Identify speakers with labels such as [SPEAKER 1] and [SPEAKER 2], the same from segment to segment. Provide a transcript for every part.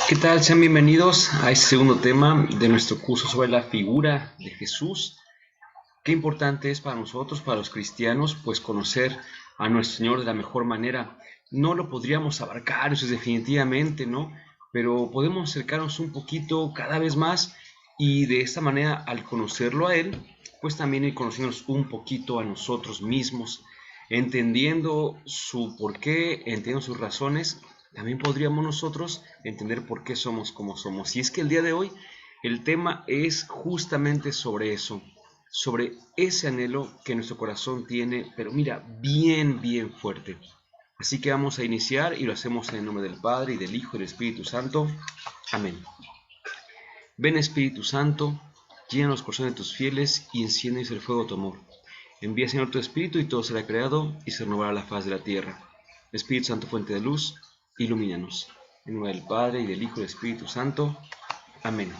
[SPEAKER 1] ¿Qué tal? Sean bienvenidos a este segundo tema de nuestro curso sobre la figura de Jesús. Qué importante es para nosotros, para los cristianos, pues conocer a nuestro Señor de la mejor manera. No lo podríamos abarcar, eso es definitivamente, ¿no? Pero podemos acercarnos un poquito cada vez más y de esta manera, al conocerlo a Él, pues también ir conociéndonos un poquito a nosotros mismos, entendiendo su porqué, entendiendo sus razones. También podríamos nosotros entender por qué somos como somos. Y es que el día de hoy el tema es justamente sobre eso, sobre ese anhelo que nuestro corazón tiene, pero mira, bien, bien fuerte. Así que vamos a iniciar y lo hacemos en el nombre del Padre, y del Hijo, y del Espíritu Santo. Amén. Ven Espíritu Santo, llena los corazones de tus fieles y enciéndeles el fuego de tu amor. Envía, Señor, tu Espíritu y todo será creado y se renovará la faz de la tierra. Espíritu Santo, fuente de luz, ilumínanos. En nombre del Padre, y del Hijo, y del Espíritu Santo. Amén.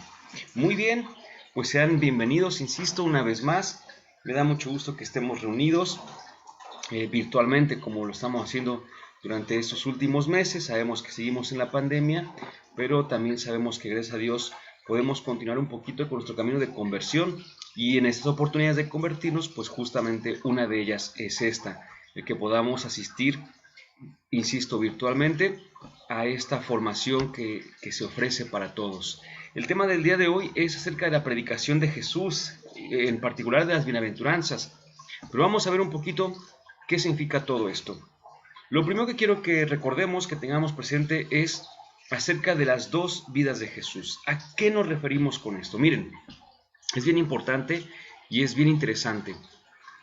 [SPEAKER 1] Muy bien, pues sean bienvenidos, insisto, una vez más. Me da mucho gusto que estemos reunidos virtualmente como lo estamos haciendo durante estos últimos meses. Sabemos que seguimos en la pandemia, pero también sabemos que gracias a Dios podemos continuar un poquito con nuestro camino de conversión, y en estas oportunidades de convertirnos, pues justamente una de ellas es esta, el que podamos asistir, insisto, virtualmente a esta formación que se ofrece para todos. El tema del día de hoy es acerca de la predicación de Jesús, en particular de las bienaventuranzas. Pero vamos a ver un poquito qué significa todo esto. Lo primero que quiero que recordemos, que tengamos presente, es acerca de las dos vidas de Jesús. ¿A qué nos referimos con esto? Miren, es bien importante y es bien interesante.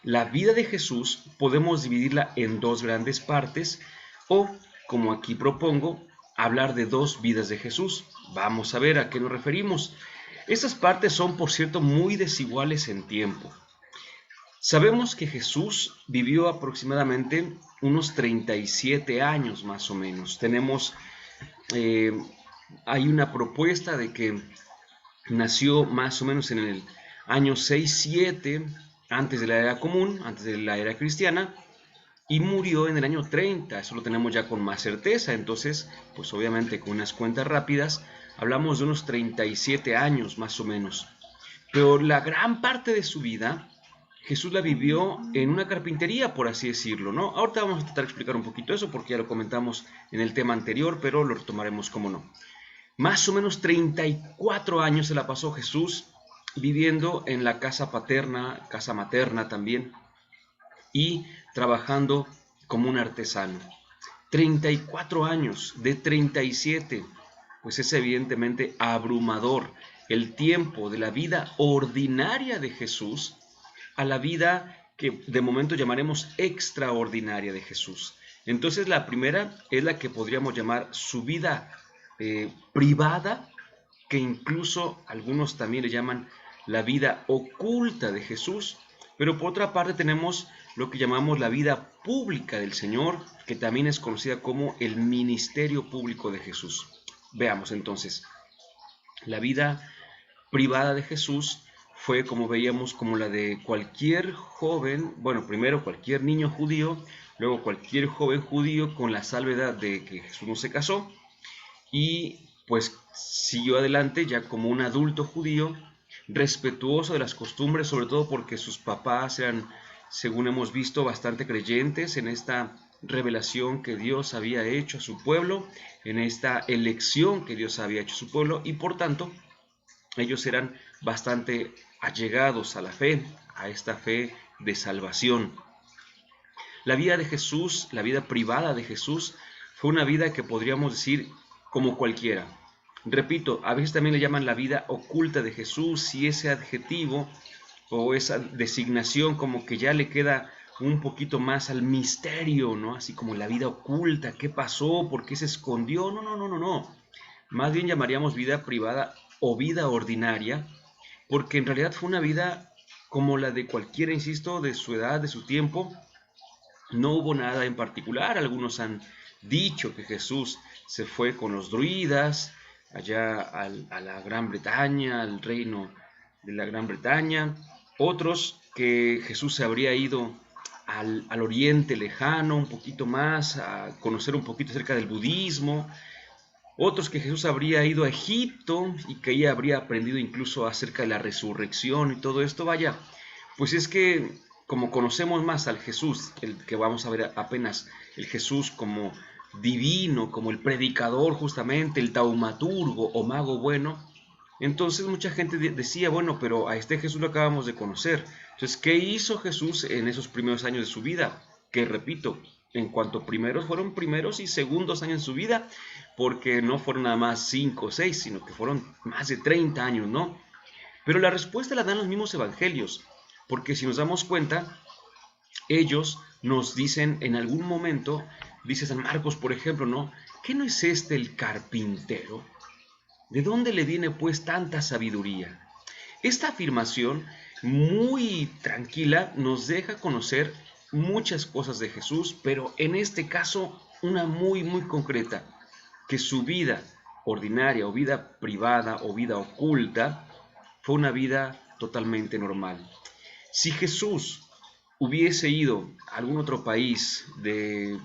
[SPEAKER 1] La vida de Jesús podemos dividirla en dos grandes partes, o, como aquí propongo, hablar de dos vidas de Jesús. Vamos a ver a qué nos referimos. Estas partes son, por cierto, muy desiguales en tiempo. Sabemos que Jesús vivió aproximadamente unos 37 años más o menos. Eh, hay una propuesta de que nació más o menos en el año 6-7 antes de la era común, antes de la era cristiana, y murió en el año 30. Eso lo tenemos ya con más certeza. Entonces, pues obviamente con unas cuentas rápidas, hablamos de unos 37 años más o menos. Pero la gran parte de su vida Jesús la vivió en una carpintería, por así decirlo, ¿no? Ahorita vamos a tratar de explicar un poquito eso, porque ya lo comentamos en el tema anterior, pero lo retomaremos como no. Más o menos 34 años se la pasó Jesús viviendo en la casa paterna, casa materna también, y trabajando como un artesano. 34 años, de 37, pues es evidentemente abrumador el tiempo de la vida ordinaria de Jesús a la vida que de momento llamaremos extraordinaria de Jesús. Entonces la primera es la que podríamos llamar su vida privada, que incluso algunos también le llaman la vida oculta de Jesús. Pero por otra parte tenemos lo que llamamos la vida pública del Señor, que también es conocida como el ministerio público de Jesús. Veamos entonces, la vida privada de Jesús fue, como veíamos, como la de cualquier joven, bueno, primero cualquier niño judío, luego cualquier joven judío, con la salvedad de que Jesús no se casó, y pues siguió adelante ya como un adulto judío, respetuoso de las costumbres, sobre todo porque sus papás eran, según hemos visto, bastante creyentes en esta revelación que Dios había hecho a su pueblo, en esta elección que Dios había hecho a su pueblo, y por tanto ellos eran bastante allegados a la fe, a esta fe de salvación. La vida de Jesús, la vida privada de Jesús, fue una vida que podríamos decir como cualquiera. Repito, a veces también le llaman la vida oculta de Jesús, y ese adjetivo o esa designación como que ya le queda un poquito más al misterio, ¿no? Así como la vida oculta, ¿qué pasó? ¿Por qué se escondió? No, no, no, no, no. Más bien llamaríamos vida privada o vida ordinaria, porque en realidad fue una vida como la de cualquiera, insisto, de su edad, de su tiempo. No hubo nada en particular. Algunos han dicho que Jesús se fue con los druidas allá a la Gran Bretaña, al reino de la Gran Bretaña. Otros que Jesús se habría ido al oriente lejano un poquito más, a conocer un poquito acerca del budismo. Otros que Jesús habría ido a Egipto y que ella habría aprendido incluso acerca de la resurrección y todo esto. Vaya, pues es que como conocemos más al Jesús, el que vamos a ver apenas, el Jesús como divino, como el predicador justamente, el taumaturgo o mago bueno, entonces mucha gente decía, bueno, pero a este Jesús lo acabamos de conocer. Entonces, ¿qué hizo Jesús en esos primeros años de su vida? Que repito, en cuanto primeros fueron primeros y segundos años de su vida, porque no fueron nada más 5 o 6, sino que fueron más de 30 años, ¿no? Pero la respuesta la dan los mismos evangelios, porque si nos damos cuenta, ellos nos dicen en algún momento, dice San Marcos, por ejemplo, ¿no? ¿Qué no es este el carpintero? ¿De dónde le viene pues tanta sabiduría? Esta afirmación muy tranquila nos deja conocer muchas cosas de Jesús, pero en este caso una muy concreta, que su vida ordinaria o vida privada o vida oculta fue una vida totalmente normal. Si Jesús hubiese ido a algún otro país de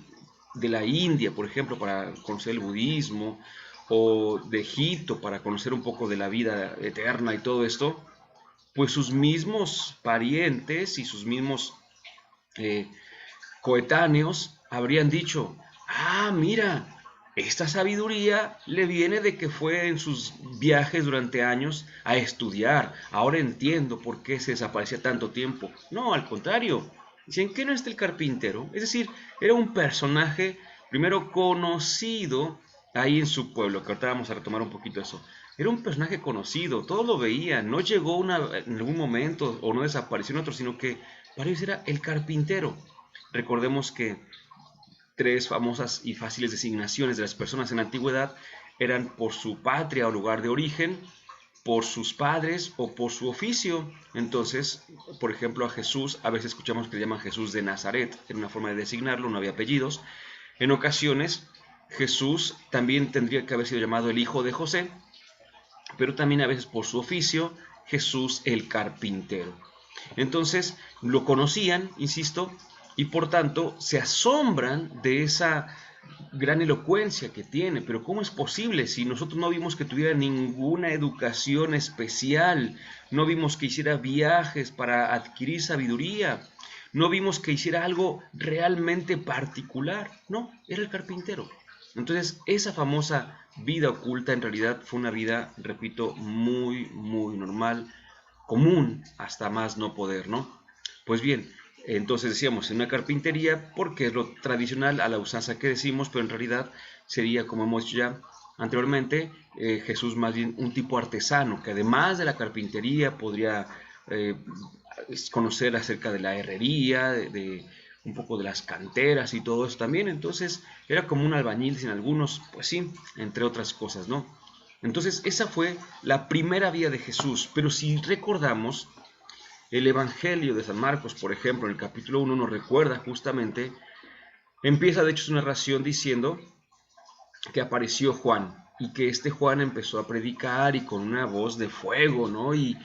[SPEAKER 1] la India, por ejemplo, para conocer el budismo, o de Egipto para conocer un poco de la vida eterna y todo esto, pues sus mismos parientes y sus mismos eh, coetáneos habrían dicho, ah, mira, esta sabiduría le viene de que fue en sus viajes durante años a estudiar. Ahora entiendo por qué se desaparecía tanto tiempo. No, al contrario. Dicen que no está el carpintero. Es decir, era un personaje primero conocido ahí en su pueblo, que ahorita vamos a retomar un poquito eso. Era un personaje conocido, todos lo veían, no llegó en algún momento o no desapareció en otro, sino que para ellos era el carpintero. Recordemos que tres famosas y fáciles designaciones de las personas en la antigüedad eran por su patria o lugar de origen, por sus padres o por su oficio. Entonces, por ejemplo, a Jesús, a veces escuchamos que le llaman Jesús de Nazaret, era una forma de designarlo, no había apellidos. En ocasiones, Jesús también tendría que haber sido llamado el hijo de José, pero también a veces por su oficio, Jesús el carpintero. Entonces lo conocían, insisto, y por tanto se asombran de esa gran elocuencia que tiene. Pero ¿cómo es posible si nosotros no vimos que tuviera ninguna educación especial? No vimos que hiciera viajes para adquirir sabiduría. No vimos que hiciera algo realmente particular. No, era el carpintero. Entonces, esa famosa vida oculta en realidad fue una vida, repito, muy normal, común, hasta más no poder, ¿no? Pues bien, entonces decíamos en una carpintería, porque es lo tradicional a la usanza que decimos, pero en realidad sería, como hemos dicho ya anteriormente, Jesús más bien un tipo artesano, que además de la carpintería podría eh, conocer acerca de la herrería, de un poco de las canteras y todo eso también. Entonces era como un albañil sin algunos, pues sí, entre otras cosas, ¿no? Entonces esa fue la primera vida de Jesús. Pero si recordamos, el Evangelio de San Marcos, por ejemplo, en el capítulo 1 nos recuerda justamente, empieza de hecho su narración diciendo que apareció Juan y que este Juan empezó a predicar y con una voz de fuego, ¿no? Y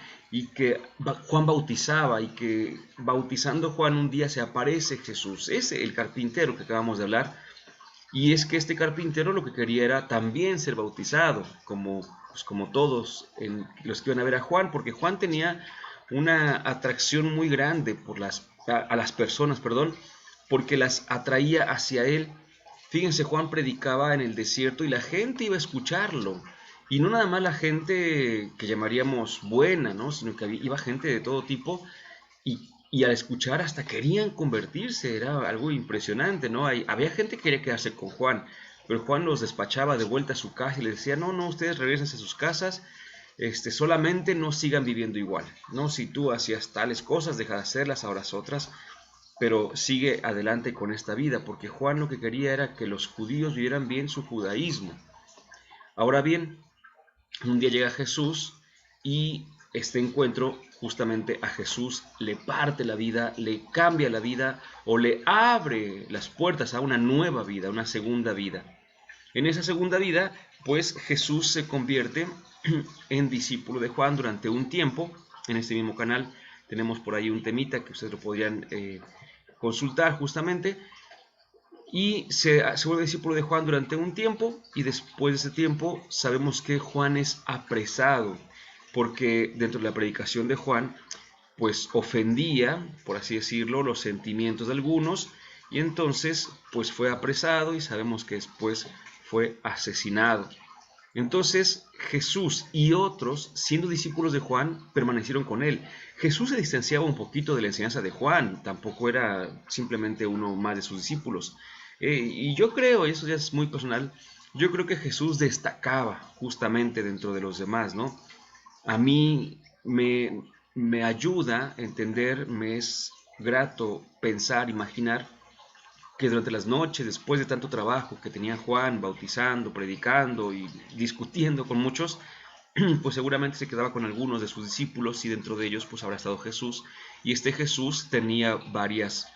[SPEAKER 1] que Juan bautizaba y que bautizando Juan un día se aparece Jesús, ese el carpintero que acabamos de hablar, y es que este carpintero lo que quería era también ser bautizado, como, pues como todos los que iban a ver a Juan, porque Juan tenía una atracción muy grande por a las personas, perdón, porque las atraía hacia él. Fíjense, Juan predicaba en el desierto y la gente iba a escucharlo. Y no nada más la gente que llamaríamos buena, ¿no? Sino que iba gente de todo tipo y al escuchar hasta querían convertirse, era algo impresionante, ¿no? Había gente que quería quedarse con Juan, pero Juan los despachaba de vuelta a su casa y les decía, no, ustedes regresen a sus casas, solamente no sigan viviendo igual, ¿no? Si tú hacías tales cosas, deja de hacerlas, ahora otras, pero sigue adelante con esta vida, porque Juan lo que quería era que los judíos vivieran bien su judaísmo. Ahora bien, un día llega Jesús y este encuentro justamente a Jesús le parte la vida, le cambia la vida o le abre las puertas a una nueva vida, una segunda vida. En esa segunda vida, pues Jesús se convierte en discípulo de Juan durante un tiempo. En este mismo canal tenemos por ahí un temita que ustedes lo podrían consultar justamente. y se vuelve discípulo de Juan durante un tiempo, y después de ese tiempo sabemos que Juan es apresado, porque dentro de la predicación de Juan, pues ofendía, por así decirlo, los sentimientos de algunos, y entonces pues fue apresado y sabemos que después fue asesinado. Entonces Jesús y otros, siendo discípulos de Juan, permanecieron con él. Jesús se distanciaba un poquito de la enseñanza de Juan, tampoco era simplemente uno más de sus discípulos. Y yo creo, y eso ya es muy personal, yo creo que Jesús destacaba justamente dentro de los demás, ¿no? A mí me ayuda a entender, me es grato pensar, imaginar que durante las noches, después de tanto trabajo que tenía Juan bautizando, predicando y discutiendo con muchos, pues seguramente se quedaba con algunos de sus discípulos y dentro de ellos pues habrá estado Jesús. Y este Jesús tenía varias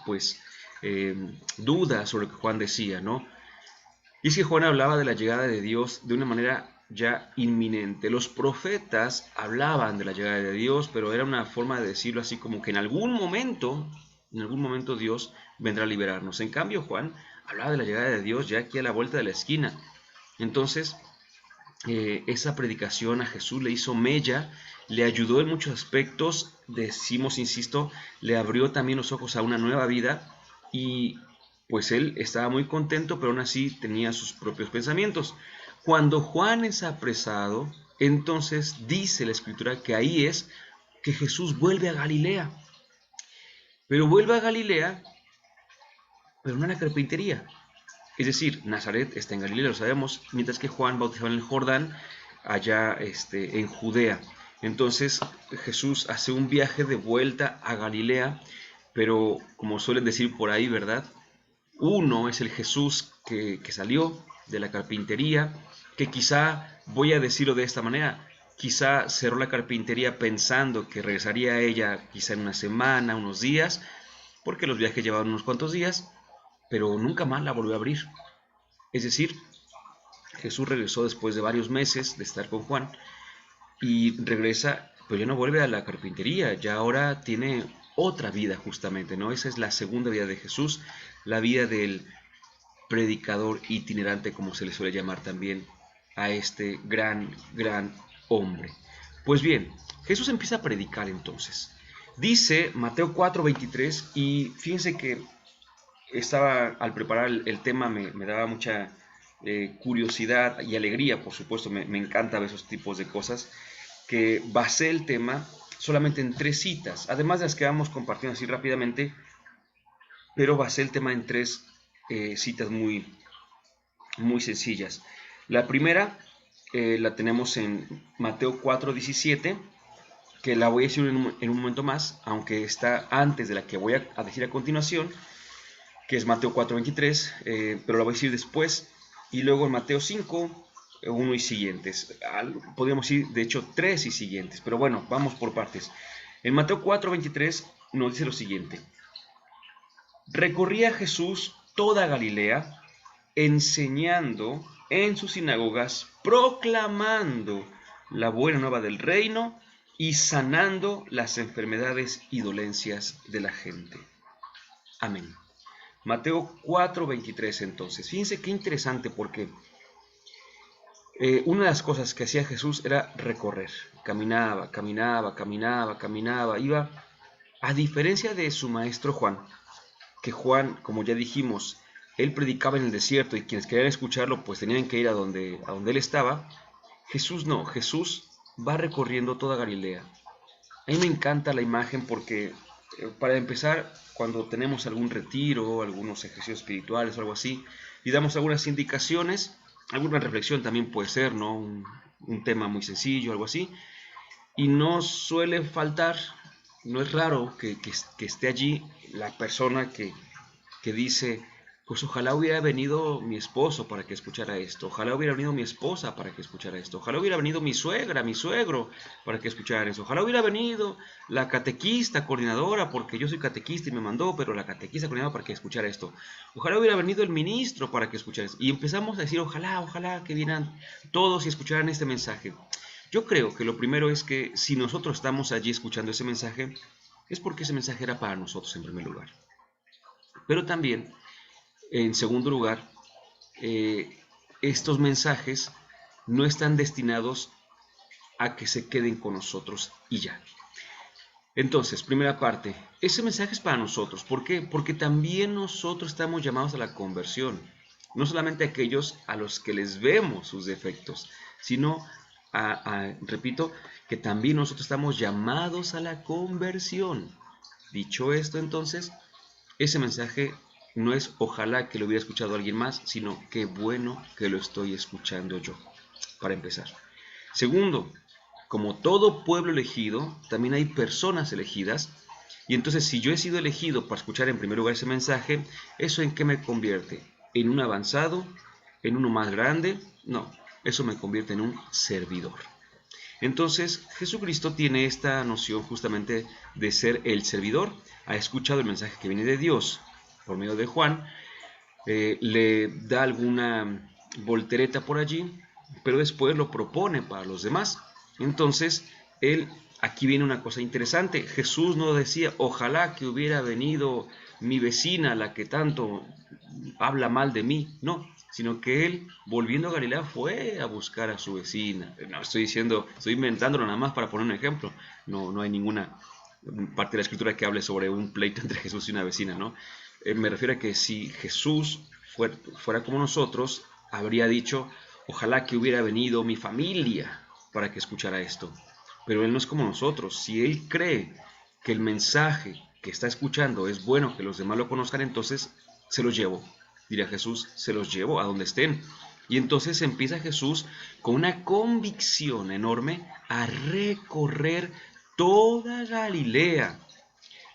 [SPEAKER 1] pues dudas sobre lo que Juan decía, ¿no? Y es que Juan hablaba de la llegada de Dios de una manera ya inminente. Los profetas hablaban de la llegada de Dios, pero era una forma de decirlo así como que en algún momento Dios vendrá a liberarnos. En cambio, Juan hablaba de la llegada de Dios ya aquí a la vuelta de la esquina. Entonces, esa predicación a Jesús le hizo mella, le ayudó en muchos aspectos, decimos, insisto, le abrió también los ojos a una nueva vida y pues él estaba muy contento, pero aún así tenía sus propios pensamientos. Cuando Juan es apresado, entonces dice la escritura que ahí es que Jesús vuelve a Galilea, pero vuelve a Galilea, pero no a la carpintería. Es decir, Nazaret está en Galilea, lo sabemos, mientras que Juan bautizaba en el Jordán, allá en Judea. Entonces Jesús hace un viaje de vuelta a Galilea, pero como suelen decir por ahí, ¿verdad? Uno es el Jesús que salió de la carpintería, que quizá, voy a decirlo de esta manera, quizá cerró la carpintería pensando que regresaría a ella quizá en una semana, unos días, porque los viajes llevaban unos cuantos días, pero nunca más la volvió a abrir. Es decir, Jesús regresó después de varios meses de estar con Juan y regresa, pero ya no vuelve a la carpintería, ya ahora tiene otra vida justamente, ¿no? Esa es la segunda vida de Jesús, la vida del predicador itinerante, como se le suele llamar también a este gran hombre. Pues bien, Jesús empieza a predicar entonces. Dice Mateo 4:23, y fíjense que estaba al preparar el tema, me daba mucha curiosidad y alegría, por supuesto, me encanta ver esos tipos de cosas, que basé el tema solamente en 3 citas, además de las que vamos compartiendo así rápidamente, pero basé el tema en 3 citas muy sencillas. La primera la tenemos en Mateo 4:17, que la voy a decir en un momento más, aunque está antes de la que voy a decir a continuación, que es Mateo 4:23, pero la voy a decir después, y luego en Mateo 5, 1 y siguientes. Podríamos decir, de hecho, 3 y siguientes, pero bueno, vamos por partes. En Mateo 4:23 nos dice lo siguiente: recorría Jesús toda Galilea, enseñando en sus sinagogas, proclamando la buena nueva del reino y sanando las enfermedades y dolencias de la gente. Amén. Mateo 4:23 entonces. Fíjense qué interesante porque una de las cosas que hacía Jesús era recorrer. Caminaba, caminaba, caminaba, caminaba. Iba, a diferencia de su maestro Juan, que Juan, como ya dijimos, él predicaba en el desierto y quienes querían escucharlo pues tenían que ir a donde él estaba. Jesús no, Jesús va recorriendo toda Galilea. A mí me encanta la imagen porque, para empezar, cuando tenemos algún retiro, algunos ejercicios espirituales o algo así, y damos algunas indicaciones, alguna reflexión también puede ser, ¿no? Un tema muy sencillo, algo así, y no suele faltar, no es raro que esté allí la persona que dice, pues ojalá hubiera venido mi esposo para que escuchara esto, ojalá hubiera venido mi esposa para que escuchara esto, ojalá hubiera venido mi suegra, mi suegro para que escuchara eso, ojalá hubiera venido la catequista coordinadora, porque yo soy catequista y me mandó, pero la catequista coordinadora para que escuchara esto, ojalá hubiera venido el ministro para que escuchara esto, y empezamos a decir, ojalá, ojalá que vinieran todos y escucharan este mensaje. Yo creo que lo primero es que si nosotros estamos allí escuchando ese mensaje, es porque ese mensaje era para nosotros en primer lugar. Pero también En segundo lugar, estos mensajes no están destinados a que se queden con nosotros y ya. Entonces, primera parte, ese mensaje es para nosotros. ¿Por qué? Porque también nosotros estamos llamados a la conversión. No solamente aquellos a los que les vemos sus defectos, sino, repito, que también nosotros estamos llamados a la conversión. Dicho esto, entonces, ese mensaje no es ojalá que lo hubiera escuchado alguien más, sino qué bueno que lo estoy escuchando yo, para empezar. Segundo, como todo pueblo elegido, también hay personas elegidas. Y entonces, si yo he sido elegido para escuchar en primer lugar ese mensaje, ¿eso en qué me convierte? ¿En un avanzado? ¿En uno más grande? No, eso me convierte en un servidor. Entonces, Jesucristo tiene esta noción justamente de ser el servidor. Ha escuchado el mensaje que viene de Dios por medio de Juan, le da alguna voltereta por allí, pero después lo propone para los demás. Entonces, aquí viene una cosa interesante. Jesús no decía, ojalá que hubiera venido mi vecina, la que tanto habla mal de mí. No, sino que él, volviendo a Galilea, fue a buscar a su vecina. No estoy diciendo, estoy inventándolo nada más para poner un ejemplo. No hay ninguna parte de la escritura que hable sobre un pleito entre Jesús y una vecina, ¿no? Me refiero a que si Jesús fuera como nosotros, habría dicho, ojalá que hubiera venido mi familia para que escuchara esto. Pero Él no es como nosotros. Si Él cree que el mensaje que está escuchando es bueno que los demás lo conozcan, entonces se los llevo. Diría Jesús, se los llevo a donde estén. Y entonces empieza Jesús con una convicción enorme a recorrer toda Galilea.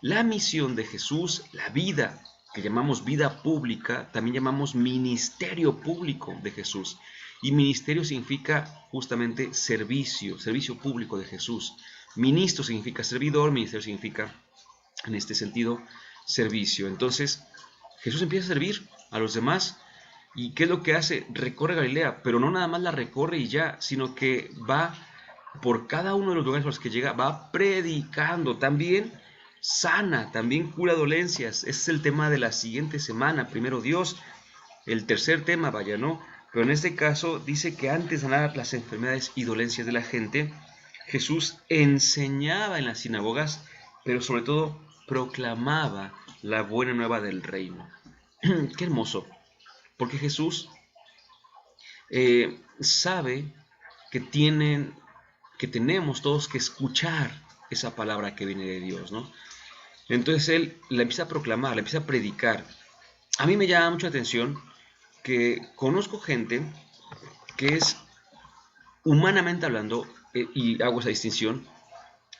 [SPEAKER 1] La misión de Jesús, la vida que llamamos vida pública, también llamamos ministerio público de Jesús. Y ministerio significa justamente servicio, servicio público de Jesús. Ministro significa servidor, ministerio significa, en este sentido, servicio. Entonces, Jesús empieza a servir a los demás. ¿Y qué es lo que hace? Recorre Galilea, pero no nada más la recorre y ya, sino que va por cada uno de los lugares a los que llega, va predicando. También sana, también cura dolencias. Ese es el tema de la siguiente semana. Primero Dios, el tercer tema, vaya, ¿no? Pero en este caso dice que antes de sanar las enfermedades y dolencias de la gente, Jesús enseñaba en las sinagogas, pero sobre todo proclamaba la buena nueva del reino. Qué hermoso, porque Jesús sabe que tenemos todos que escuchar esa palabra que viene de Dios, ¿no? Entonces él la empieza a proclamar, la empieza a predicar. A mí me llama mucha atención que conozco gente que es, humanamente hablando, y hago esa distinción,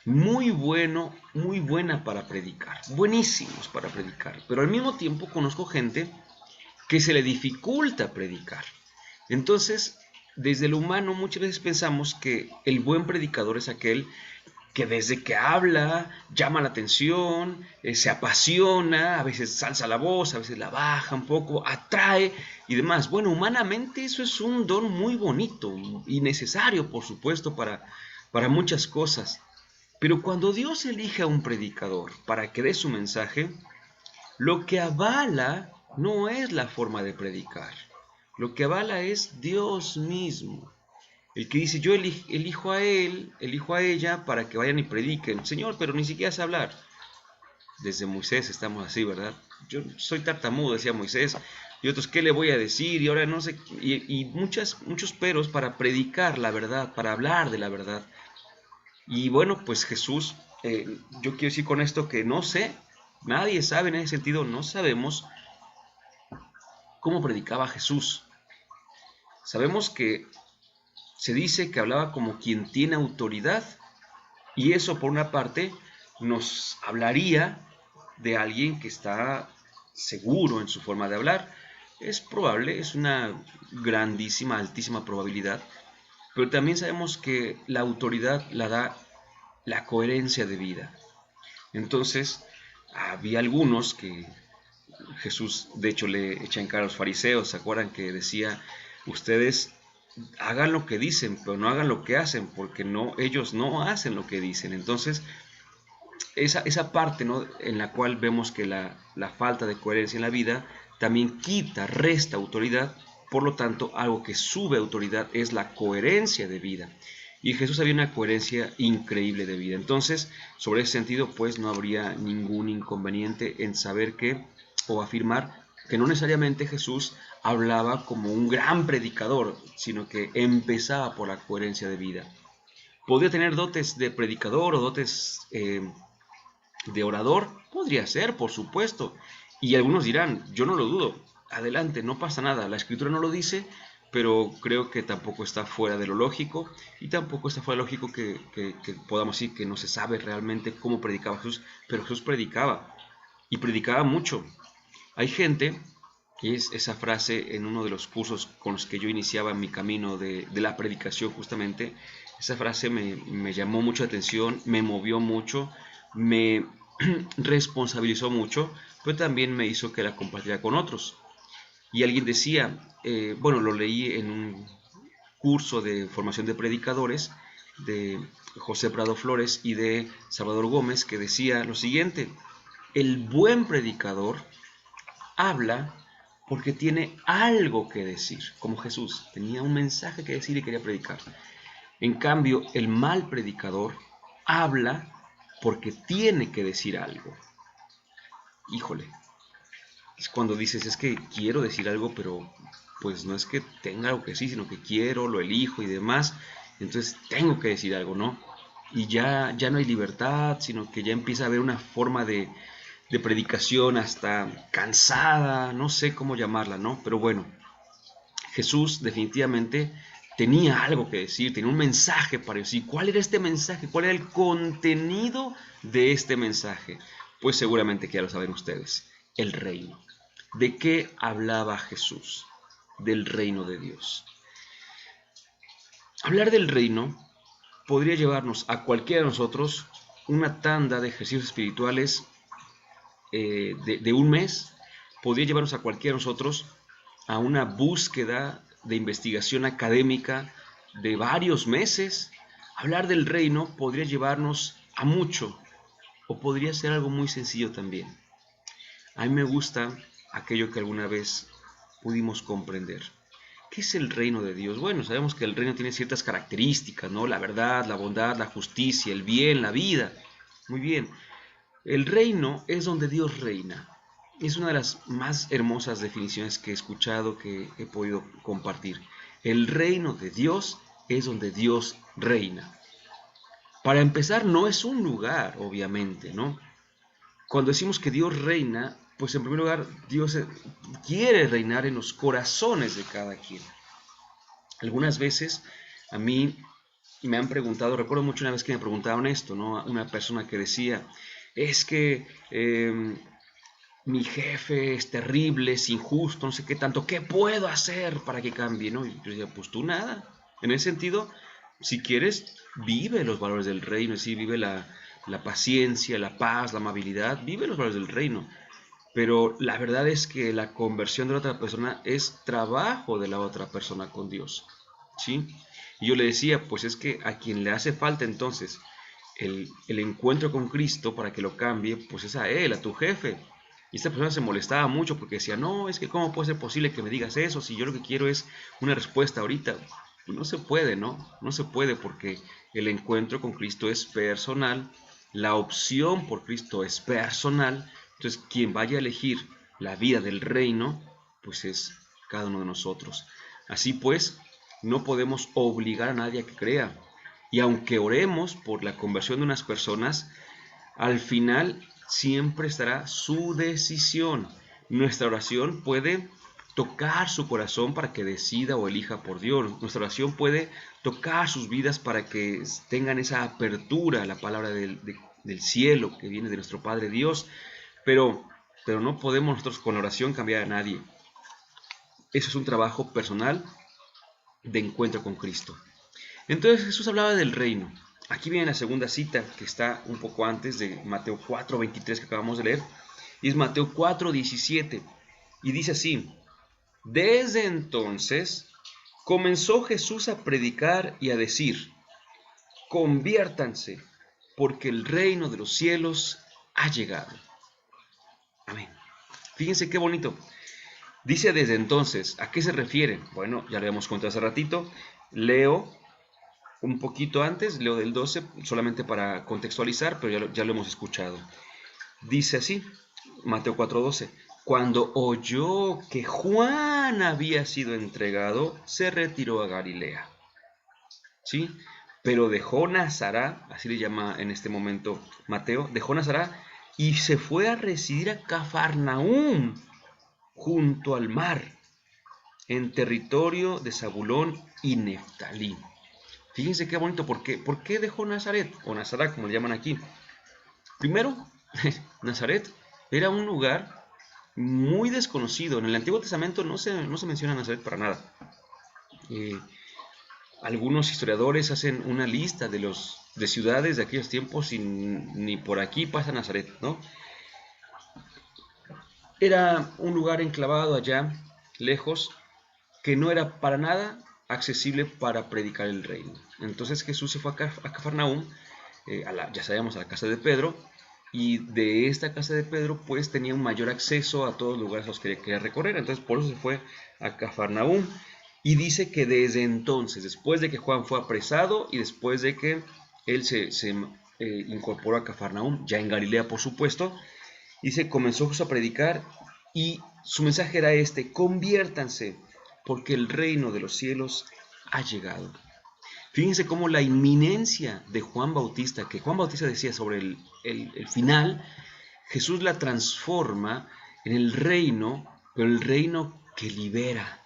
[SPEAKER 1] muy buena para predicar, buenísimos para predicar, pero al mismo tiempo conozco gente que se le dificulta predicar. Entonces, desde lo humano muchas veces pensamos que el buen predicador es aquel que desde que habla llama la atención, se apasiona, a veces alza la voz, a veces la baja un poco, atrae y demás. Bueno, humanamente eso es un don muy bonito y necesario, por supuesto, para muchas cosas. Pero cuando Dios elige a un predicador para que dé su mensaje, lo que avala no es la forma de predicar. Lo que avala es Dios mismo. El que dice, yo elijo a él, elijo a ella para que vayan y prediquen. Señor, pero ni siquiera sé hablar. Desde Moisés estamos así, ¿verdad? Yo soy tartamudo, decía Moisés. Y otros, ¿qué le voy a decir? Y ahora no sé. Y muchos peros para predicar la verdad, para hablar de la verdad. Y bueno, pues Jesús, yo quiero decir con esto que no sé, nadie sabe en ese sentido, no sabemos cómo predicaba Jesús. Sabemos que se dice que hablaba como quien tiene autoridad, y eso por una parte nos hablaría de alguien que está seguro en su forma de hablar. Es probable, es una grandísima, altísima probabilidad, pero también sabemos que la autoridad la da la coherencia de vida. Entonces, había algunos que Jesús, de hecho, le echa en cara a los fariseos. ¿Se acuerdan que decía, ustedes hagan lo que dicen, pero no hagan lo que hacen, porque ellos no hacen lo que dicen? Entonces, esa parte, ¿no?, en la cual vemos que la falta de coherencia en la vida también quita, resta autoridad. Por lo tanto, algo que sube autoridad es la coherencia de vida. Y en Jesús había una coherencia increíble de vida. Entonces, sobre ese sentido, pues no habría ningún inconveniente en saber que, o afirmar, que no necesariamente Jesús hablaba como un gran predicador, sino que empezaba por la coherencia de vida. ¿Podría tener dotes de predicador o dotes de orador? Podría ser, por supuesto. Y algunos dirán, yo no lo dudo, adelante, no pasa nada, la escritura no lo dice, pero creo que tampoco está fuera de lo lógico y tampoco está fuera de lo lógico que podamos decir que no se sabe realmente cómo predicaba Jesús, pero Jesús predicaba y predicaba mucho. Hay gente, y es esa frase en uno de los cursos con los que yo iniciaba mi camino de la predicación justamente, esa frase me llamó mucho la atención, me movió mucho, me responsabilizó mucho, pero también me hizo que la compartiera con otros. Y alguien decía, bueno, lo leí en un curso de formación de predicadores de José Prado Flores y de Salvador Gómez, que decía lo siguiente: el buen predicador habla porque tiene algo que decir, como Jesús tenía un mensaje que decir y quería predicar. En cambio, el mal predicador habla porque tiene que decir algo. Híjole, es cuando dices, es que quiero decir algo, pero pues no es que tenga algo que decir, sino que quiero, lo elijo y demás, entonces tengo que decir algo, ¿no? Y ya no hay libertad, sino que ya empieza a haber una forma de predicación hasta cansada, no sé cómo llamarla, ¿no? Pero bueno, Jesús definitivamente tenía algo que decir, tenía un mensaje para decir. ¿Cuál era este mensaje? ¿Cuál era el contenido de este mensaje? Pues seguramente que ya lo saben ustedes, el reino. ¿De qué hablaba Jesús? Del reino de Dios. Hablar del reino podría llevarnos a cualquiera de nosotros una tanda de ejercicios espirituales de un mes, podría llevarnos a cualquiera de nosotros a una búsqueda de investigación académica de varios meses. Hablar del reino podría llevarnos a mucho, o podría ser algo muy sencillo también. A mí me gusta aquello que alguna vez pudimos comprender. ¿Qué es el reino de Dios? Bueno, sabemos que el reino tiene ciertas características, ¿no? La verdad, la bondad, la justicia, el bien, la vida. Muy bien. El reino es donde Dios reina. Es una de las más hermosas definiciones que he escuchado, que he podido compartir. El reino de Dios es donde Dios reina. Para empezar, no es un lugar, obviamente, ¿no? Cuando decimos que Dios reina, pues en primer lugar, Dios quiere reinar en los corazones de cada quien. Algunas veces a mí me han preguntado, recuerdo mucho una vez que me preguntaron esto, ¿no? Una persona que decía, es que mi jefe es terrible, es injusto, no sé qué tanto, ¿qué puedo hacer para que cambie? ¿No? Y yo decía, pues tú nada. En ese sentido, si quieres, vive los valores del reino, es decir, vive la paciencia, la paz, la amabilidad, vive los valores del reino. Pero la verdad es que la conversión de la otra persona es trabajo de la otra persona con Dios, ¿sí? Y yo le decía, pues es que a quien le hace falta entonces el encuentro con Cristo para que lo cambie, pues es a él, a tu jefe. Y esta persona se molestaba mucho porque decía, no, es que cómo puede ser posible que me digas eso si yo lo que quiero es una respuesta ahorita. Pues no se puede, ¿no? No se puede porque el encuentro con Cristo es personal, la opción por Cristo es personal. Entonces, quien vaya a elegir la vida del reino, pues es cada uno de nosotros. Así pues, no podemos obligar a nadie a que crea. Y aunque oremos por la conversión de unas personas, al final siempre estará su decisión. Nuestra oración puede tocar su corazón para que decida o elija por Dios. Nuestra oración puede tocar sus vidas para que tengan esa apertura a la palabra del cielo que viene de nuestro Padre Dios. Pero no podemos nosotros con la oración cambiar a nadie. Eso es un trabajo personal de encuentro con Cristo. Entonces Jesús hablaba del reino. Aquí viene la segunda cita que está un poco antes de Mateo 4:23 que acabamos de leer. Y es Mateo 4:17. Y dice así: desde entonces comenzó Jesús a predicar y a decir: conviértanse, porque el reino de los cielos ha llegado. Amén. Fíjense qué bonito. Dice desde entonces, ¿a qué se refiere? Bueno, ya lo habíamos contado hace ratito. Leo un poquito antes, leo del 12, solamente para contextualizar, pero ya lo hemos escuchado. Dice así, Mateo 4:12, cuando oyó que Juan había sido entregado, se retiró a Galilea. ¿Sí? Pero dejó Nazaret, así le llama en este momento Mateo, dejó Nazaret y se fue a residir a Cafarnaúm, junto al mar, en territorio de Zabulón y Neftalí. Fíjense qué bonito, ¿por qué dejó Nazaret? O Nazaret, como le llaman aquí. Primero, Nazaret era un lugar muy desconocido. En el Antiguo Testamento no se menciona Nazaret para nada. Eh, Algunos historiadores hacen una lista de ciudades de aquellos tiempos y ni por aquí pasa Nazaret, ¿no? Era un lugar enclavado allá, lejos, que no era para nada accesible para predicar el reino. Entonces Jesús se fue a Cafarnaúm, ya sabemos, a la casa de Pedro, y de esta casa de Pedro pues tenía un mayor acceso a todos los lugares a los que quería recorrer. Entonces por eso se fue a Cafarnaúm, y dice que desde entonces, después de que Juan fue apresado y después de que él se incorporó a Cafarnaúm, ya en Galilea por supuesto, dice, comenzó Jesús a predicar y su mensaje era este: conviértanse, porque el reino de los cielos ha llegado. Fíjense cómo la inminencia de Juan Bautista, que Juan Bautista decía sobre el final, Jesús la transforma en el reino, pero el reino que libera,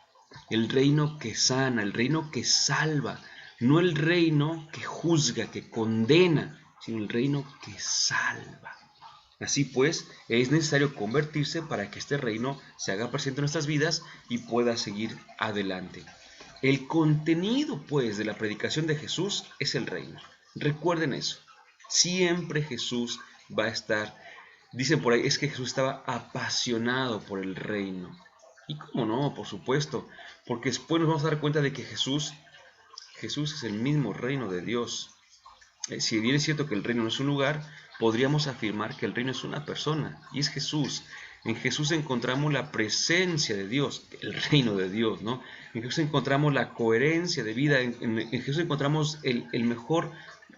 [SPEAKER 1] el reino que sana, el reino que salva, no el reino que juzga, que condena, sino el reino que salva. Así pues, es necesario convertirse para que este reino se haga presente en nuestras vidas y pueda seguir adelante. El contenido, pues, de la predicación de Jesús es el reino. Recuerden eso. Siempre Jesús va a estar, dicen por ahí, es que Jesús estaba apasionado por el reino. Y cómo no, por supuesto, porque después nos vamos a dar cuenta de que Jesús es el mismo reino de Dios. Si bien es cierto que el reino no es un lugar, podríamos afirmar que el reino es una persona, y es Jesús. En Jesús encontramos la presencia de Dios, el reino de Dios, ¿no? En Jesús encontramos la coherencia de vida, en Jesús encontramos el mejor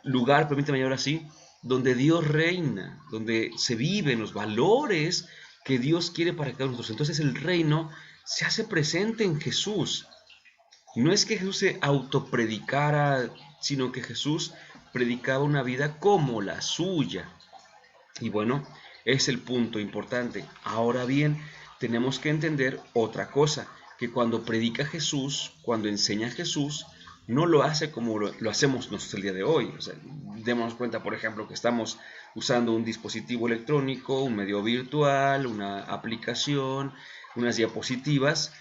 [SPEAKER 1] lugar, permítame llamar así, donde Dios reina, donde se viven los valores que Dios quiere para cada uno de nosotros. Entonces el reino se hace presente en Jesús. No es que Jesús se autopredicara, sino que Jesús predicaba una vida como la suya. Y bueno, es el punto importante. Ahora bien, tenemos que entender otra cosa, que cuando predica Jesús, cuando enseña Jesús, no lo hace como lo hacemos nosotros el día de hoy. O sea, démonos cuenta, por ejemplo, que estamos usando un dispositivo electrónico, un medio virtual, una aplicación, unas diapositivas,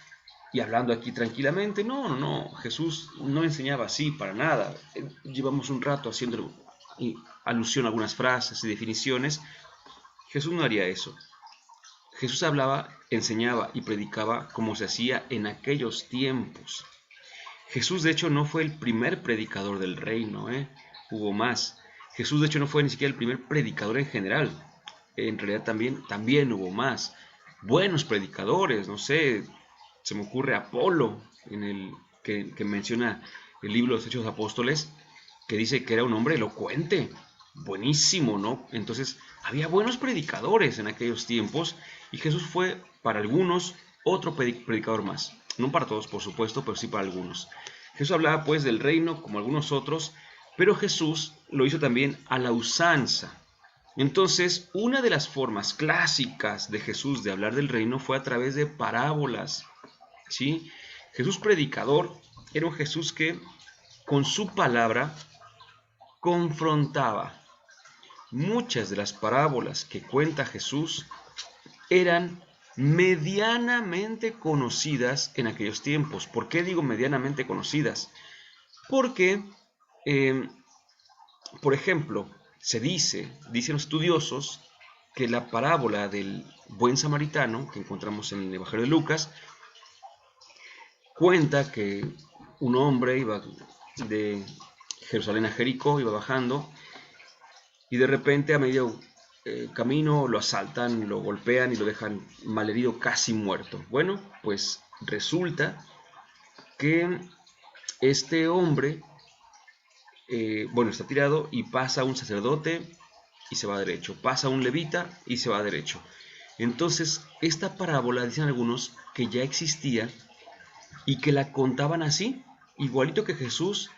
[SPEAKER 1] y hablando aquí tranquilamente. No, Jesús no enseñaba así para nada. Llevamos un rato haciendo alusión a algunas frases y definiciones. Jesús no haría eso. Jesús hablaba, enseñaba y predicaba como se hacía en aquellos tiempos. Jesús de hecho no fue el primer predicador del reino, hubo más. Jesús de hecho no fue ni siquiera el primer predicador en general. En realidad también hubo más. Buenos predicadores, no sé, se me ocurre Apolo, que menciona el libro de los Hechos Apóstoles, que dice que era un hombre elocuente, buenísimo, ¿no? Entonces, había buenos predicadores en aquellos tiempos, y Jesús fue, para algunos, otro predicador más. No para todos, por supuesto, pero sí para algunos. Jesús hablaba, pues, del reino, como algunos otros, pero Jesús lo hizo también a la usanza. Entonces, una de las formas clásicas de Jesús de hablar del reino fue a través de parábolas. ¿Sí? Jesús predicador era un Jesús que con su palabra confrontaba. Muchas de las parábolas que cuenta Jesús eran medianamente conocidas en aquellos tiempos. ¿Por qué digo medianamente conocidas? Porque, eh, por ejemplo, dicen los estudiosos, que la parábola del buen samaritano, que encontramos en el Evangelio de Lucas, cuenta que un hombre iba de Jerusalén a Jericó, iba bajando, y de repente a medio camino lo asaltan, lo golpean y lo dejan malherido, casi muerto. Bueno, pues resulta que este hombre, bueno, está tirado y pasa un sacerdote y se va derecho, pasa un levita y se va derecho. Entonces, esta parábola, dicen algunos, que ya existía y que la contaban así, igualito que Jesús,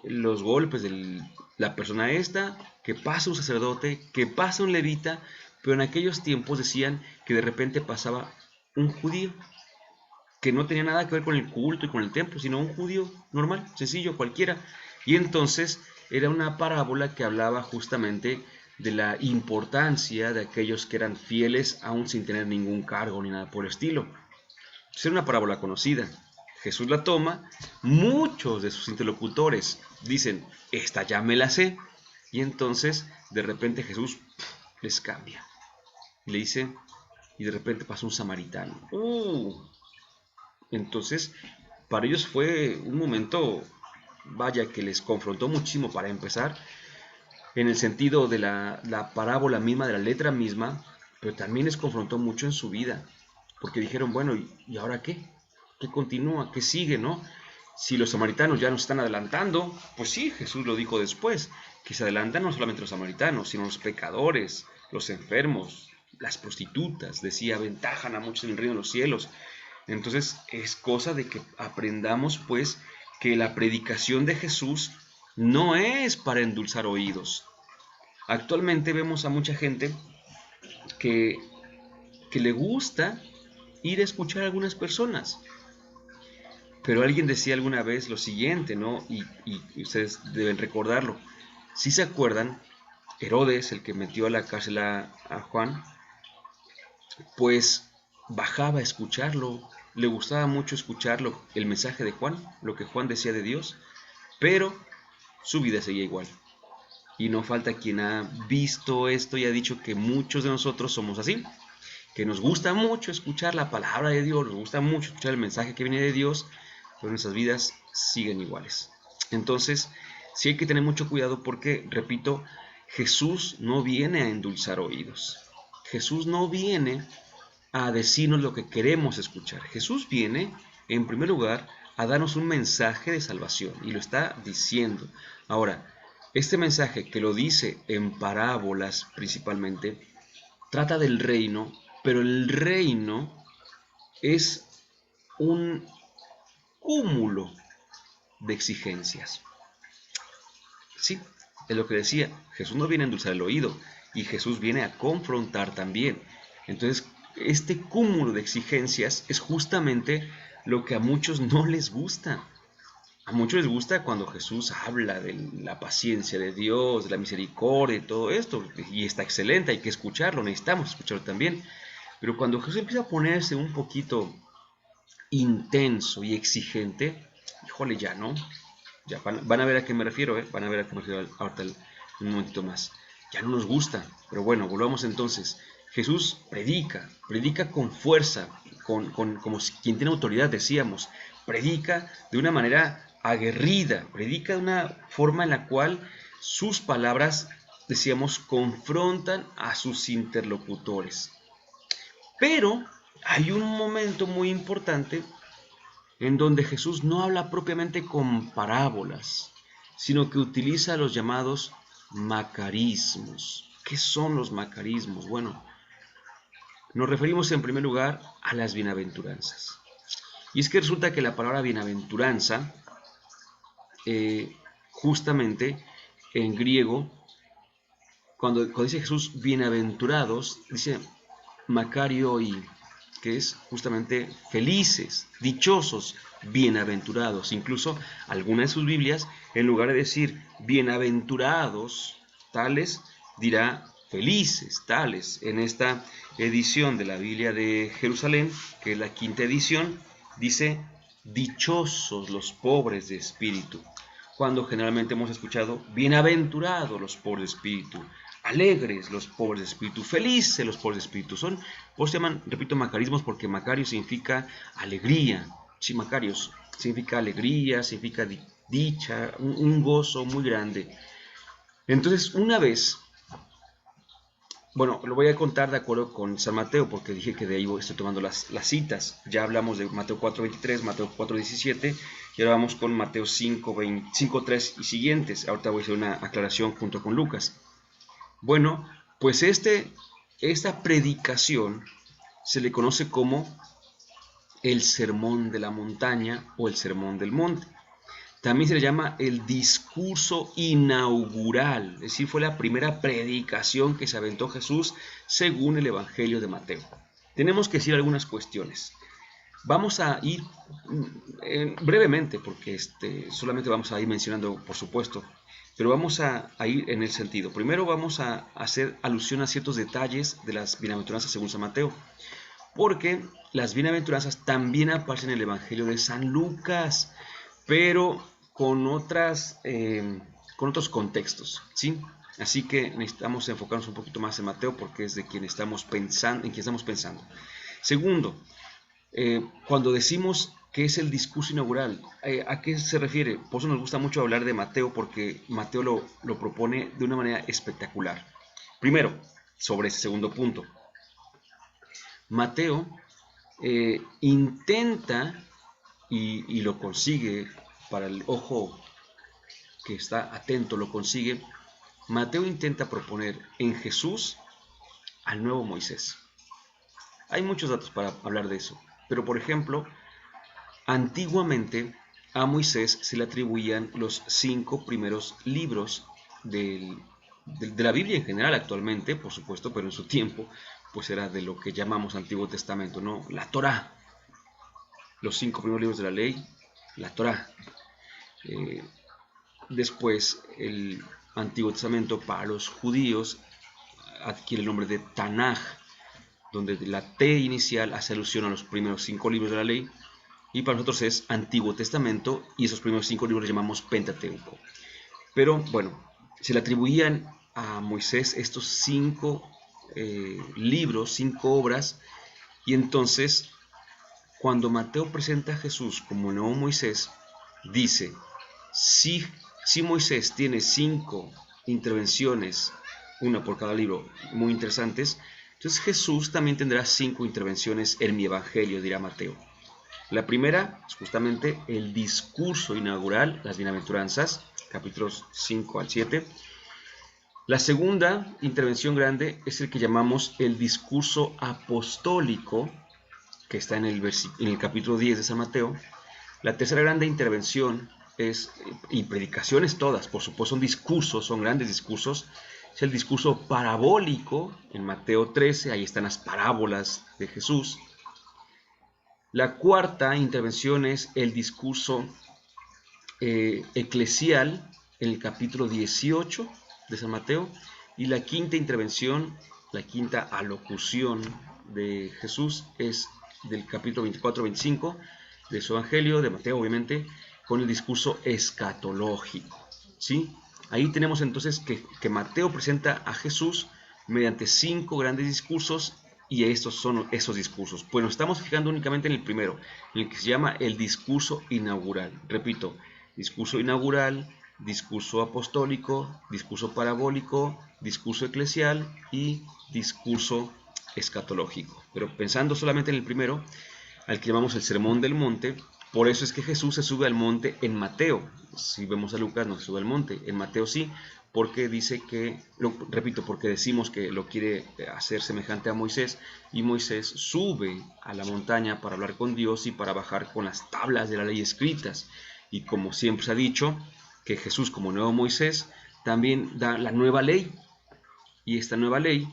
[SPEAKER 1] los golpes de la persona esta, que pasa un sacerdote, que pasa un levita, pero en aquellos tiempos decían que de repente pasaba un judío, que no tenía nada que ver con el culto y con el templo, sino un judío normal, sencillo, cualquiera. Y entonces era una parábola que hablaba justamente de la importancia de aquellos que eran fieles aún sin tener ningún cargo ni nada por el estilo. Entonces era una parábola conocida. Jesús la toma, muchos de sus interlocutores dicen, esta ya me la sé, y entonces de repente Jesús les cambia. Y le dice, y de repente pasa un samaritano. Entonces, para ellos fue un momento, vaya, que les confrontó muchísimo para empezar, en el sentido de la parábola misma, de la letra misma, pero también les confrontó mucho en su vida, porque dijeron, bueno, ¿y ahora qué? ¿Qué continúa? ¿Qué sigue, no? Si los samaritanos ya nos están adelantando, pues sí, Jesús lo dijo después, que se adelantan no solamente los samaritanos, sino los pecadores, los enfermos, las prostitutas, decía, aventajan a muchos en el reino de los cielos. Entonces es cosa de que aprendamos pues que la predicación de Jesús no es para endulzar oídos. Actualmente vemos a mucha gente que, que le gusta ir a escuchar a algunas personas. Pero alguien decía alguna vez lo siguiente, ¿no? Y ustedes deben recordarlo. Si se acuerdan, Herodes, el que metió a la cárcel a Juan, pues bajaba a escucharlo, le gustaba mucho escucharlo, el mensaje de Juan, lo que Juan decía de Dios, pero su vida seguía igual. Y no falta quien ha visto esto y ha dicho que muchos de nosotros somos así, que nos gusta mucho escuchar la palabra de Dios, nos gusta mucho escuchar el mensaje que viene de Dios, pero nuestras vidas siguen iguales. Entonces, sí hay que tener mucho cuidado porque, repito, Jesús no viene a endulzar oídos. Jesús no viene a decirnos lo que queremos escuchar. Jesús viene, en primer lugar, a darnos un mensaje de salvación y lo está diciendo. Ahora, este mensaje que lo dice en parábolas principalmente, trata del reino, pero el reino es un cúmulo de exigencias. Sí, es lo que decía, Jesús no viene a endulzar el oído y Jesús viene a confrontar también. Entonces, este cúmulo de exigencias es justamente lo que a muchos no les gusta. A muchos les gusta cuando Jesús habla de la paciencia de Dios, de la misericordia, de todo esto, y está excelente, hay que escucharlo, necesitamos escucharlo también. Pero cuando Jesús empieza a ponerse un poquito intenso y exigente, híjole, ya no. Ya van a ver a qué me refiero, van a ver a qué me refiero ahorita en un momentito más. Ya no nos gusta, pero bueno, volvamos entonces. Jesús predica con fuerza, como quien tiene autoridad, decíamos. Predica de una manera aguerrida, predica de una forma en la cual sus palabras, decíamos, confrontan a sus interlocutores. Pero hay un momento muy importante en donde Jesús no habla propiamente con parábolas, sino que utiliza los llamados macarismos. ¿Qué son los macarismos? Bueno, nos referimos en primer lugar a las bienaventuranzas. Y es que resulta que la palabra bienaventuranza, justamente en griego, cuando dice Jesús bienaventurados, dice Makarioi, que es justamente felices, dichosos, bienaventurados. Incluso algunas de sus Biblias, en lugar de decir bienaventurados tales, dirá felices tales. En esta edición de la Biblia de Jerusalén, que es la quinta edición, dice dichosos los pobres de espíritu, cuando generalmente hemos escuchado bienaventurados los pobres de espíritu, alegres los pobres de espíritu, felices los pobres de espíritu. Por eso se llaman, repito, macarismos, porque macario significa alegría. Sí, macarios significa alegría, significa dicha, un gozo muy grande. Entonces, una vez bueno, lo voy a contar de acuerdo con San Mateo, porque dije que de ahí estoy tomando las citas. Ya hablamos de Mateo 4:23, Mateo 4:17, y ahora vamos con Mateo 5:3 y siguientes. Ahorita voy a hacer una aclaración junto con Lucas. Bueno, pues esta predicación se le conoce como el sermón de la montaña o el sermón del monte. También se le llama el discurso inaugural, es decir, fue la primera predicación que se aventó Jesús según el Evangelio de Mateo. Tenemos que decir algunas cuestiones. Vamos a ir brevemente, porque solamente vamos a ir mencionando, por supuesto, pero vamos a ir en el sentido. Primero vamos a hacer alusión a ciertos detalles de las bienaventuranzas según San Mateo, porque las bienaventuranzas también aparecen en el Evangelio de San Lucas, pero con otros contextos, ¿sí? Así que necesitamos enfocarnos un poquito más en Mateo, porque es de quien estamos pensando, en quien estamos pensando. Segundo, cuando decimos que es el discurso inaugural, ¿a qué se refiere? Por eso nos gusta mucho hablar de Mateo, porque Mateo lo propone de una manera espectacular. Primero, sobre ese segundo punto, Mateo intenta y lo consigue, para el ojo que está atento lo consigue. Mateo intenta proponer en Jesús al nuevo Moisés. Hay muchos datos para hablar de eso, pero por ejemplo, antiguamente a Moisés se le atribuían los 5 primeros libros de la Biblia en general actualmente, por supuesto, pero en su tiempo pues era de lo que llamamos Antiguo Testamento, ¿no? La Torá, los 5 primeros libros de la ley, la Torá. Después el Antiguo Testamento para los judíos adquiere el nombre de Tanaj, donde la T inicial hace alusión a los primeros 5 libros de la ley, y para nosotros es Antiguo Testamento, y esos primeros 5 libros los llamamos Pentateuco. Pero bueno, se le atribuían a Moisés estos 5 libros, 5 obras, y entonces cuando Mateo presenta a Jesús como el nuevo Moisés, dice, si Moisés tiene 5 intervenciones, una por cada libro, muy interesantes, entonces Jesús también tendrá 5 intervenciones en mi evangelio, dirá Mateo. La primera es justamente el discurso inaugural, las bienaventuranzas, capítulos 5 al 7. La segunda intervención grande es el que llamamos el discurso apostólico, que está en el capítulo 10 de San Mateo. La tercera grande intervención y predicaciones todas, por supuesto son discursos, son grandes discursos, es el discurso parabólico en Mateo 13, ahí están las parábolas de Jesús. La cuarta intervención es el discurso eclesial en el capítulo 18 de San Mateo, y la quinta intervención, la quinta alocución de Jesús es del capítulo 24-25 de su evangelio, de Mateo obviamente, con el discurso escatológico, ¿sí? Ahí tenemos entonces que Mateo presenta a Jesús mediante 5 grandes discursos, y estos son esos discursos. Pues nos estamos fijando únicamente en el primero, en el que se llama el discurso inaugural. Repito, discurso inaugural, discurso apostólico, discurso parabólico, discurso eclesial y discurso escatológico. Pero pensando solamente en el primero, al que llamamos el Sermón del Monte, por eso es que Jesús se sube al monte en Mateo. Si vemos a Lucas no se sube al monte, en Mateo sí, porque dice que, repito, porque decimos que lo quiere hacer semejante a Moisés, y Moisés sube a la montaña para hablar con Dios y para bajar con las tablas de la ley escritas. Y como siempre se ha dicho, que Jesús como nuevo Moisés también da la nueva ley, y esta nueva ley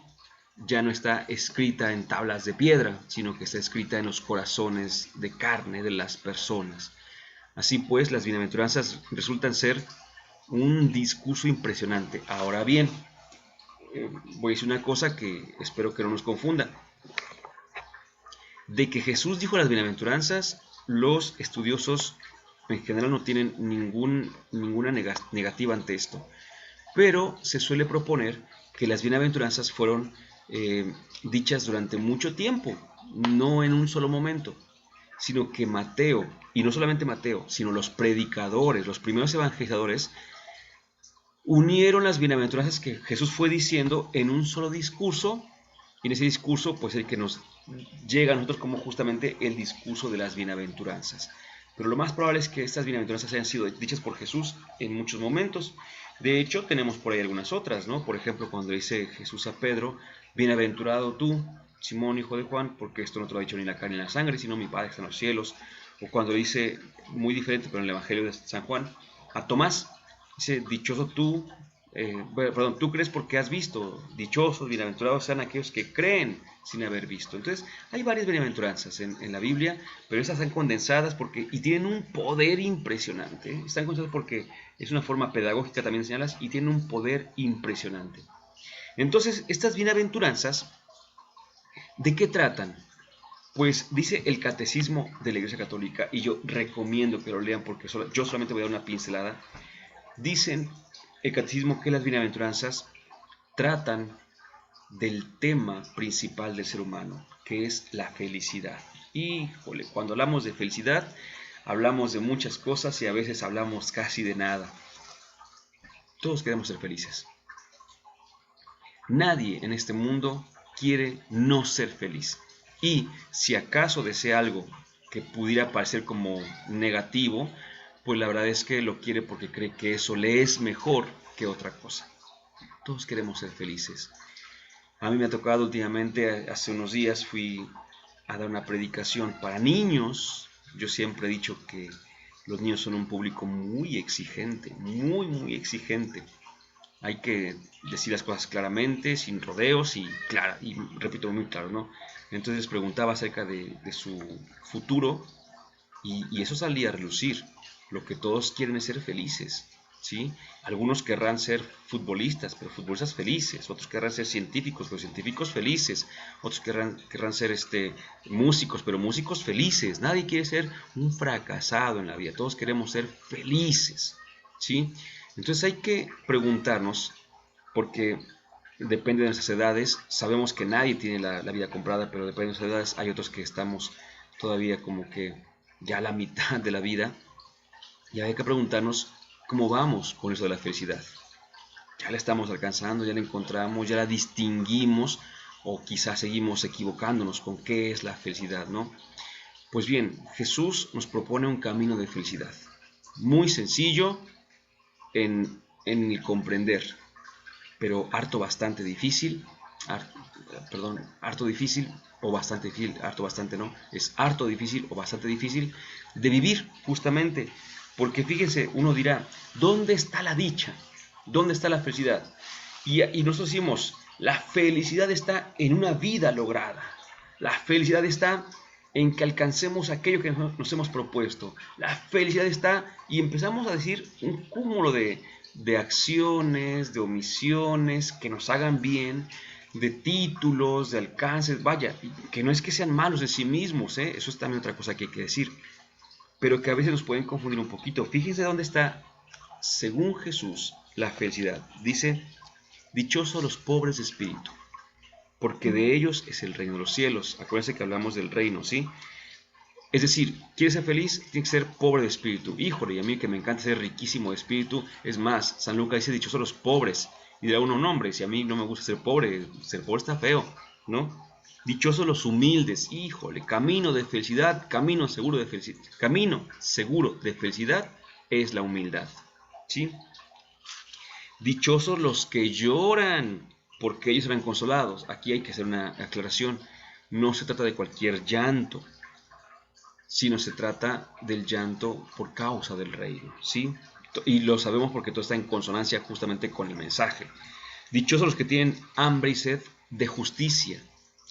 [SPEAKER 1] ya no está escrita en tablas de piedra, sino que está escrita en los corazones de carne de las personas. Así pues, las bienaventuranzas resultan ser un discurso impresionante. Ahora bien, voy a decir una cosa que espero que no nos confunda. De que Jesús dijo las bienaventuranzas, los estudiosos en general no tienen ninguna negativa ante esto. Pero se suele proponer que las bienaventuranzas fueron dichas durante mucho tiempo, no en un solo momento, sino que Mateo, y no solamente Mateo, sino los predicadores, los primeros evangelizadores, unieron las bienaventuranzas que Jesús fue diciendo en un solo discurso, y en ese discurso, pues el que nos llega a nosotros como justamente el discurso de las bienaventuranzas. Pero lo más probable es que estas bienaventuranzas hayan sido dichas por Jesús en muchos momentos. De hecho, tenemos por ahí algunas otras, ¿no? Por ejemplo, cuando dice Jesús a Pedro, bienaventurado tú, Simón, hijo de Juan, porque esto no te lo ha dicho ni la carne ni la sangre, sino mi Padre que está en los cielos. O cuando dice, muy diferente, pero en el Evangelio de San Juan, a Tomás, dice, dichoso tú, perdón, tú crees porque has visto, dichosos, bienaventurados sean aquellos que creen sin haber visto. Entonces, hay varias bienaventuranzas en la Biblia, pero esas están condensadas porque, y tienen un poder impresionante. Están condensadas porque es una forma pedagógica también de enseñarlas y tienen un poder impresionante. Entonces, estas bienaventuranzas, ¿de qué tratan? Pues dice el Catecismo de la Iglesia Católica, y yo recomiendo que lo lean porque yo solamente voy a dar una pincelada. Dicen el Catecismo que las bienaventuranzas tratan del tema principal del ser humano, que es la felicidad. Híjole, cuando hablamos de felicidad, hablamos de muchas cosas y a veces hablamos casi de nada. Todos queremos ser felices. Nadie en este mundo quiere no ser feliz. Y si acaso desea algo que pudiera parecer como negativo, pues la verdad es que lo quiere porque cree que eso le es mejor que otra cosa. Todos queremos ser felices. A mí me ha tocado últimamente, hace unos días fui a dar una predicación para niños. Yo siempre he dicho que los niños son un público muy exigente, muy exigente. Hay que decir las cosas claramente, sin rodeos y repito, muy claro, ¿no? Entonces les preguntaba acerca de su futuro y eso salía a relucir. Lo que todos quieren es ser felices, ¿sí? Algunos querrán ser futbolistas, pero futbolistas felices. Otros querrán ser científicos, pero científicos felices. Otros querrán ser músicos, pero músicos felices. Nadie quiere ser un fracasado en la vida. Todos queremos ser felices, ¿sí? Entonces hay que preguntarnos, porque depende de nuestras edades. Sabemos que nadie tiene la vida comprada, pero depende de nuestras edades. Hay otros que estamos todavía como que ya a la mitad de la vida. Y hay que preguntarnos cómo vamos con eso de la felicidad. Ya la estamos alcanzando, ya la encontramos, ya la distinguimos, o quizás seguimos equivocándonos con qué es la felicidad, ¿no? Pues bien, Jesús nos propone un camino de felicidad. Muy sencillo en el comprender, pero harto difícil o bastante difícil, harto bastante no, es harto difícil o bastante difícil de vivir justamente, porque fíjense, uno dirá, ¿dónde está la dicha? ¿Dónde está la felicidad? Y nosotros decimos, la felicidad está en una vida lograda, la felicidad está en que alcancemos aquello que nos hemos propuesto, la felicidad está, y empezamos a decir un cúmulo de acciones, de omisiones que nos hagan bien, de títulos, de alcances, vaya, que no es que sean malos de sí mismos, eso es también otra cosa que hay que decir, pero que a veces nos pueden confundir un poquito. Fíjense dónde está, según Jesús, la felicidad. Dice, dichosos los pobres de espíritu, porque de ellos es el reino de los cielos. Acuérdense que hablamos del reino, ¿sí? Es decir, ¿quieres ser feliz? Tienes que ser pobre de espíritu. Híjole, y a mí que me encanta ser riquísimo de espíritu. Es más, San Lucas dice, dichosos los pobres. Y dirá uno, no, hombre, si a mí no me gusta ser pobre está feo, ¿no? Dichosos los humildes. Híjole, camino de felicidad, camino seguro de felicidad. Camino seguro de felicidad es la humildad, ¿sí? Dichosos los que lloran, porque ellos serán consolados. Aquí hay que hacer una aclaración. No se trata de cualquier llanto, sino se trata del llanto por causa del reino, ¿sí? Y lo sabemos porque todo está en consonancia justamente con el mensaje. Dichosos los que tienen hambre y sed de justicia.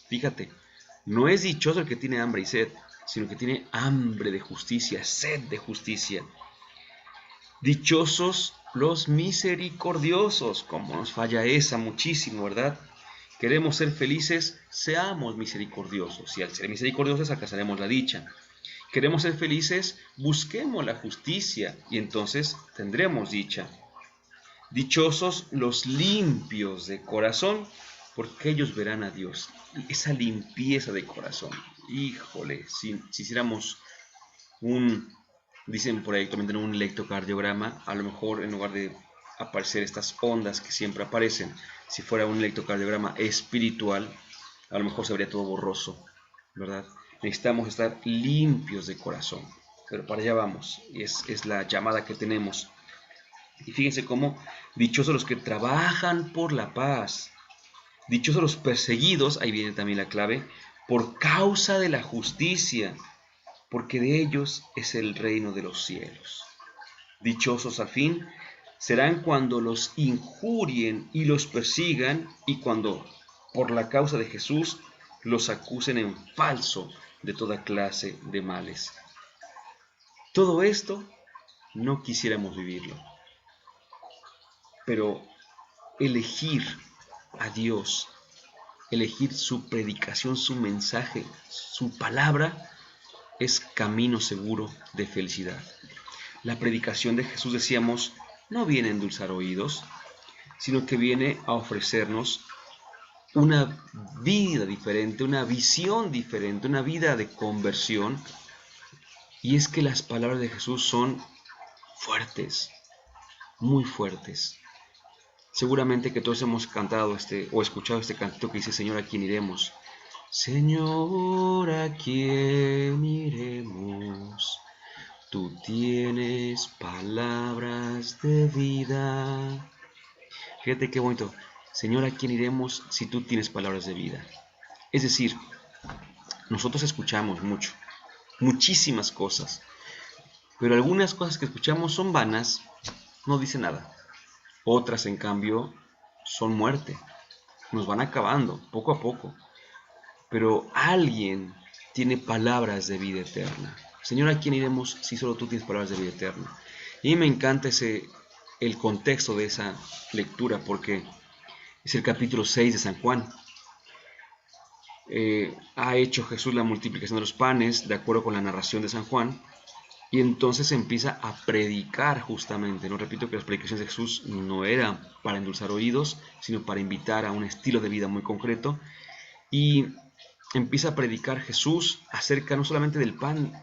[SPEAKER 1] Fíjate, no es dichoso el que tiene hambre y sed, sino que tiene hambre de justicia, sed de justicia. Dichosos los misericordiosos, como nos falla esa muchísimo, ¿verdad? Queremos ser felices, seamos misericordiosos, y al ser misericordiosos alcanzaremos la dicha. Queremos ser felices, busquemos la justicia, y entonces tendremos dicha. Dichosos los limpios de corazón, porque ellos verán a Dios. Y esa limpieza de corazón, híjole, si hiciéramos dicen por ahí también un electrocardiograma, a lo mejor en lugar de aparecer estas ondas que siempre aparecen. Si fuera un electrocardiograma espiritual, a lo mejor se vería todo borroso, ¿verdad? Necesitamos estar limpios de corazón. Pero para allá vamos, y es la llamada que tenemos. Y fíjense cómo, dichosos los que trabajan por la paz, dichosos los perseguidos, ahí viene también la clave, por causa de la justicia, porque de ellos es el reino de los cielos. Dichosos al fin serán cuando los injurien y los persigan, y cuando, por la causa de Jesús, los acusen en falso de toda clase de males. Todo esto no quisiéramos vivirlo, pero elegir a Dios, elegir su predicación, su mensaje, su palabra, es camino seguro de felicidad. La predicación de Jesús, decíamos, no viene a endulzar oídos, sino que viene a ofrecernos una vida diferente, una visión diferente, una vida de conversión. Y es que las palabras de Jesús son fuertes, muy fuertes. Seguramente que todos hemos cantado o escuchado este cantito que dice: Señor, ¿a quién iremos? Señor, ¿a quién iremos? Tú tienes palabras de vida. Fíjate qué bonito. Señor, ¿a quién iremos si tú tienes palabras de vida? Es decir, nosotros escuchamos mucho, muchísimas cosas, pero algunas cosas que escuchamos son vanas, no dicen nada. Otras, en cambio, son muerte, nos van acabando poco a poco. Pero alguien tiene palabras de vida eterna. Señor, ¿a quién iremos si solo tú tienes palabras de vida eterna? Y me encanta el contexto de esa lectura, porque es el capítulo 6 de San Juan. Ha hecho Jesús la multiplicación de los panes, de acuerdo con la narración de San Juan, y entonces empieza a predicar justamente. No repito que las predicaciones de Jesús no eran para endulzar oídos, sino para invitar a un estilo de vida muy concreto, y empieza a predicar Jesús acerca no solamente del pan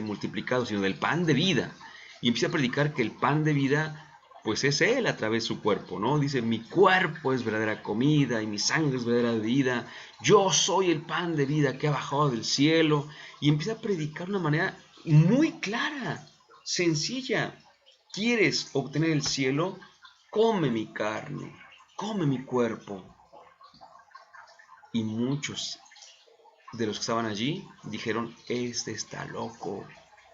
[SPEAKER 1] multiplicado, sino del pan de vida. Y empieza a predicar que el pan de vida, pues es Él a través de su cuerpo, ¿no? Dice: mi cuerpo es verdadera comida y mi sangre es verdadera vida. Yo soy el pan de vida que ha bajado del cielo. Y empieza a predicar de una manera muy clara, sencilla. ¿Quieres obtener el cielo? Come mi carne, come mi cuerpo. Y muchos de los que estaban allí dijeron: este está loco,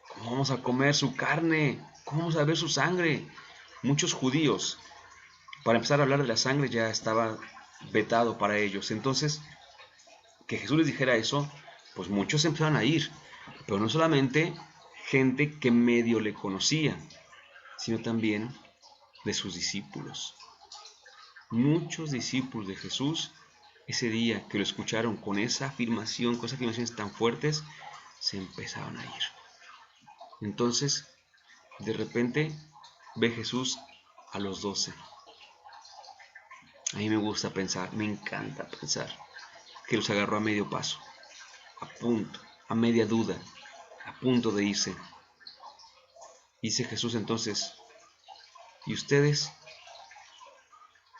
[SPEAKER 1] ¿cómo vamos a comer su carne? ¿Cómo vamos a beber su sangre? Muchos judíos, para empezar a hablar de la sangre, ya estaba vetado para ellos. Entonces, que Jesús les dijera eso, pues muchos empezaron a ir, pero no solamente gente que medio le conocía, sino también de sus discípulos. Muchos discípulos de Jesús, ese día que lo escucharon con esa afirmación, con esas afirmaciones tan fuertes, se empezaron a ir. Entonces, de repente, ve Jesús a los 12. A mí me gusta pensar, me encanta pensar, que los agarró a medio paso, a punto, a media duda, a punto de irse. Dice Jesús entonces: ¿y ustedes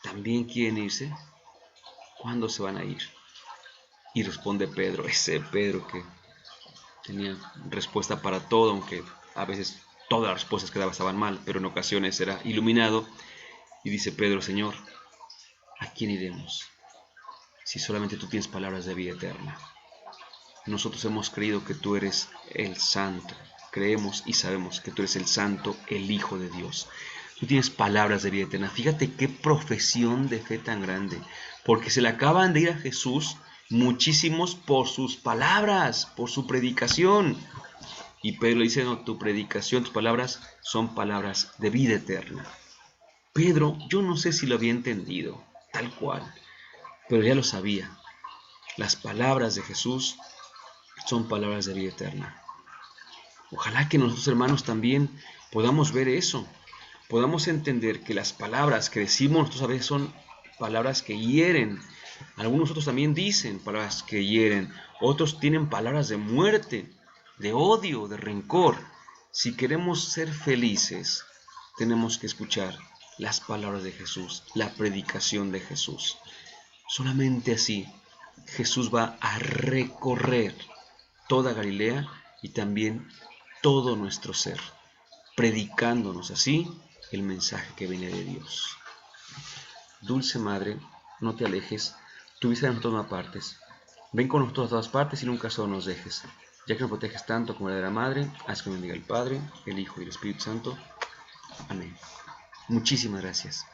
[SPEAKER 1] también quieren irse? ¿Cuándo se van a ir? Y responde Pedro, ese Pedro que tenía respuesta para todo, aunque a veces todas las respuestas que daba estaban mal, pero en ocasiones era iluminado. Y dice Pedro: Señor, ¿a quién iremos si solamente tú tienes palabras de vida eterna? Nosotros hemos creído que tú eres el Santo, creemos y sabemos que tú eres el Santo, el Hijo de Dios. Tú tienes palabras de vida eterna. Fíjate qué profesión de fe tan grande, porque se le acaban de ir a Jesús muchísimos por sus palabras, por su predicación. Y Pedro le dice: no, tu predicación, tus palabras son palabras de vida eterna. Pedro, yo no sé si lo había entendido tal cual, pero ya lo sabía. Las palabras de Jesús son palabras de vida eterna. Ojalá que nosotros, hermanos, también podamos ver eso, podamos entender que las palabras que decimos nosotros a veces son palabras que hieren. Algunos otros también dicen palabras que hieren, otros tienen palabras de muerte, de odio, de rencor. Si queremos ser felices, tenemos que escuchar las palabras de Jesús, la predicación de Jesús. Solamente así Jesús va a recorrer toda Galilea y también todo nuestro ser, predicándonos así el mensaje que viene de Dios. Dulce Madre, no te alejes, tu vista de nosotros no apartes. Ven con nosotros a todas partes y nunca solo nos dejes. Ya que nos proteges tanto como la Madre, haz que nos bendiga el Padre, el Hijo y el Espíritu Santo. Amén. Muchísimas gracias.